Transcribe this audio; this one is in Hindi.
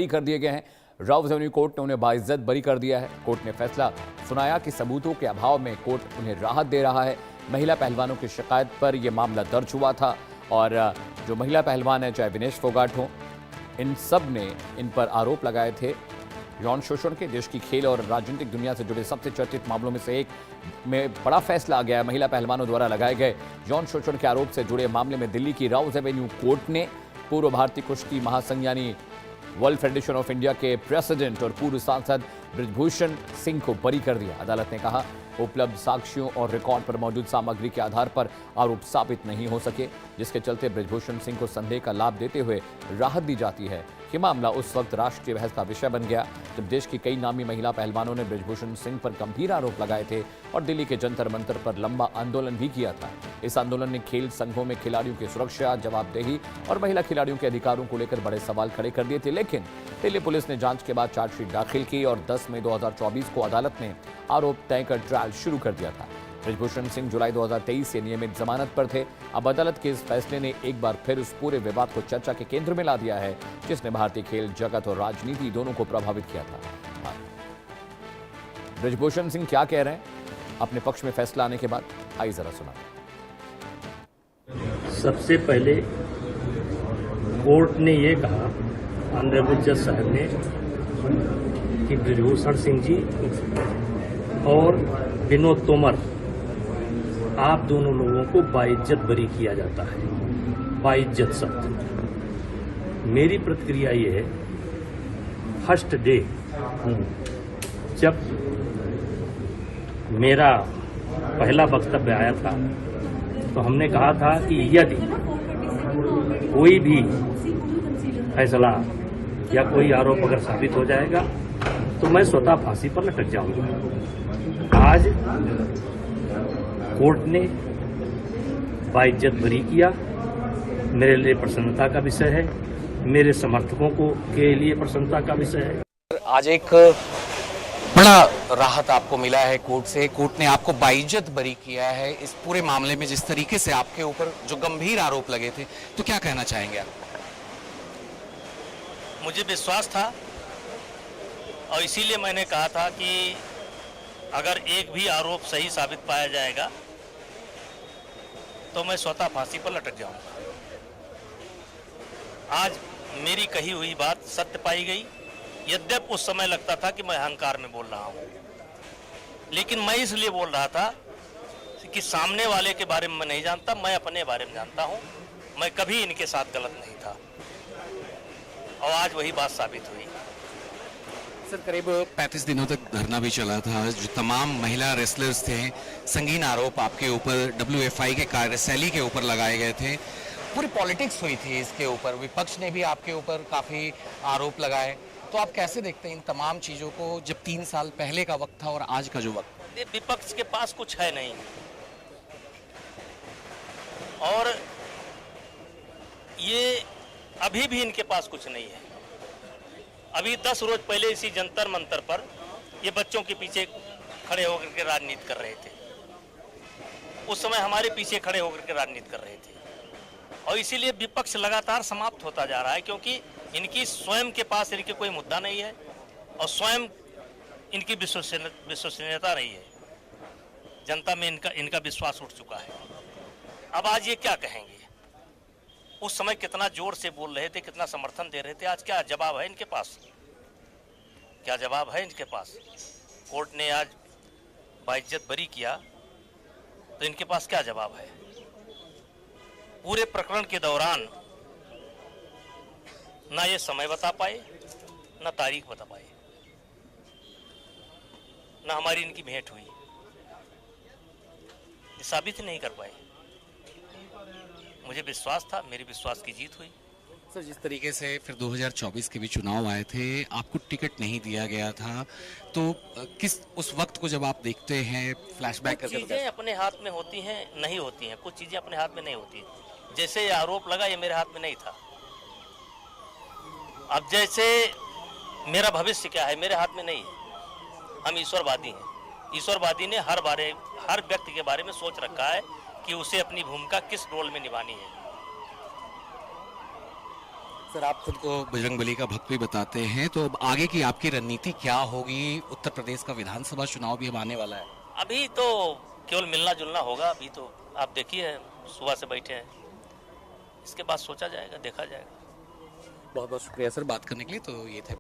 कर दिए गए हैं। राउज एवेन्यू कोर्ट ने उन्हें बाइज्जत बरी कर दिया है। कोर्ट ने फैसला सुनाया कि सबूतों के अभाव में कोर्ट उन्हें राहत दे रहा है। महिला पहलवानों की शिकायत पर यह मामला दर्ज हुआ था और जो महिला पहलवान है, चाहे विनेश फोगाट हो, इन सब ने इन पर आरोप लगाए थे यौन शोषण के। देश की खेल और राजनीतिक दुनिया से जुड़े सबसे चर्चित मामलों में से एक में बड़ा फैसला आ गया है। महिला पहलवानों द्वारा लगाए गए यौन शोषण के आरोप से जुड़े मामले में दिल्ली की राउज एवेन्यू कोर्ट ने पूर्व भारतीय कुश्ती महासंघ यानी वर्ल्ड फेडरेशन ऑफ इंडिया के प्रेसिडेंट और पूर्व सांसद बृजभूषण सिंह को बरी कर दिया। अदालत ने कहा, उपलब्ध साक्ष्यों और रिकॉर्ड पर मौजूद सामग्री के आधार पर आरोप साबित नहीं हो सके, जिसके चलते बृजभूषण सिंह को संदेह का लाभ देते हुए राहत दी जाती है। यह मामला उस वक्त राष्ट्रीय बहस का विषय बन गया जब देश की कई नामी महिला पहलवानों ने बृजभूषण सिंह पर गंभीर आरोप लगाए थे और दिल्ली के जंतर मंतर पर लंबा आंदोलन भी किया था। इस आंदोलन ने खेल संघों में खिलाड़ियों की सुरक्षा, जवाबदेही और महिला खिलाड़ियों के अधिकारों को लेकर बड़े सवाल खड़े कर दिए थे। लेकिन दिल्ली पुलिस ने जांच के बाद चार्जशीट दाखिल की और 10 मई 2024 को अदालत ने आरोप तय कर ट्रायल शुरू कर दिया था। बृजभूषण सिंह जुलाई 2023 से नियमित जमानत पर थे। अब अदालत के इस फैसले ने एक बार फिर उस पूरे विवाद को चर्चा के केंद्र में ला दिया है जिसने भारतीय खेल जगत और राजनीति दोनों को प्रभावित किया था। बृजभूषण सिंह क्या कह रहे हैं अपने पक्ष में फैसला आने के बाद, आइए जरा सुना। सबसे पहले कोर्ट ने ये कहा, ऑनरेबल जज साहब ने, कि बृजभूषण सिंह जी और विनोद तोमर, आप दोनों लोगों को बाइज्जत बरी किया जाता है। बाइज्जत शब्द, मेरी प्रतिक्रिया ये है, फर्स्ट डे जब मेरा पहला वक्तव्य आया था तो हमने कहा था कि यदि कोई भी फैसला या कोई आरोप अगर साबित हो जाएगा तो मैं स्वतः फांसी पर लटक जाऊंगा। आज कोर्ट ने बाइज्जत बरी किया, मेरे लिए प्रसन्नता का विषय है, मेरे समर्थकों को के लिए प्रसन्नता का विषय है। आज एक बड़ा राहत आपको मिला है कोर्ट से। कोर्ट ने आपको बाइज्जत बरी किया है इस पूरे मामले में, जिस तरीके से आपके ऊपर जो गंभीर आरोप लगे थे। तो क्या कहना चाहेंगे आप? मुझे विश्वास था और इसीलिए मैंने कहा था कि अगर एक भी आरोप सही साबित पाया जाएगा तो मैं स्वतः फांसी पर लटक जाऊंगा। आज मेरी कही हुई बात सत्य पाई गई। यद्यपि उस समय लगता था कि मैं अहंकार में बोल रहा हूं, लेकिन मैं इसलिए बोल रहा था कि सामने वाले के बारे में मैं नहीं जानता, मैं अपने बारे में जानता हूं। मैं कभी इनके साथ गलत नहीं था और आज वही बात साबित हुई। सर, करीब 35 दिनों तक धरना भी चला था। जो तमाम महिला रेसलर्स थे, संगीन आरोप आपके ऊपर WFI के कार्यशैली के ऊपर लगाए गए थे। पूरी पॉलिटिक्स हुई थी इसके ऊपर, विपक्ष ने भी आपके ऊपर काफ़ी आरोप लगाए। तो आप कैसे देखते हैं इन तमाम चीज़ों को, जब 3 साल पहले का वक्त था और आज का जो वक्त? विपक्ष के पास कुछ है नहीं और ये अभी भी इनके पास कुछ नहीं है। अभी 10 रोज पहले इसी जंतर मंतर पर ये बच्चों के पीछे खड़े होकर के राजनीति कर रहे थे। उस समय हमारे पीछे खड़े होकर के राजनीति कर रहे थे और इसीलिए विपक्ष लगातार समाप्त होता जा रहा है, क्योंकि इनकी स्वयं के पास इनके कोई मुद्दा नहीं है और स्वयं इनकी विश्वसनीयता नहीं है। जनता में इनका विश्वास उठ चुका है। अब आज ये क्या कहेंगे? उस समय कितना जोर से बोल रहे थे, कितना समर्थन दे रहे थे, आज क्या जवाब है इनके पास? क्या जवाब है इनके पास? कोर्ट ने आज बाइज्जत बरी किया तो इनके पास क्या जवाब है? पूरे प्रकरण के दौरान ना ये समय बता पाए, ना तारीख बता पाए, ना हमारी इनकी भेंट हुई, ये साबित नहीं कर पाए। मुझे विश्वास था, मेरे विश्वास की जीत हुई। सर, जिस तरीके से फिर 2024 के भी चुनाव आए थे, आपको टिकट नहीं दिया गया था, तो किस उस वक्त को जब आप देखते हैं फ्लैशबैक करके? चीजें अपने हाथ में होती हैं, नहीं होती हैं। कुछ चीजें अपने हाथ में नहीं होती। जैसे ये आरोप लगा, ये मेरे हाथ में नहीं था। अब जैसे मेरा भविष्य क्या है, मेरे हाथ में नहीं है। हम ईश्वरवादी हैं। ईश्वरवादी ने हर व्यक्ति के बारे में सोच रखा है कि उसे अपनी भूमिका किस रोल में निभानी है। सर आप खुद को बजरंगबली का भक्त भी बताते हैं, तो अब आगे की आपकी रणनीति क्या होगी? उत्तर प्रदेश का विधानसभा चुनाव भी अब आने वाला है। अभी तो केवल मिलना जुलना होगा। अभी तो आप देखिए सुबह से बैठे हैं, इसके बाद सोचा जाएगा, देखा जाएगा। बहुत बहुत शुक्रिया सर बात करने के लिए। तो ये थे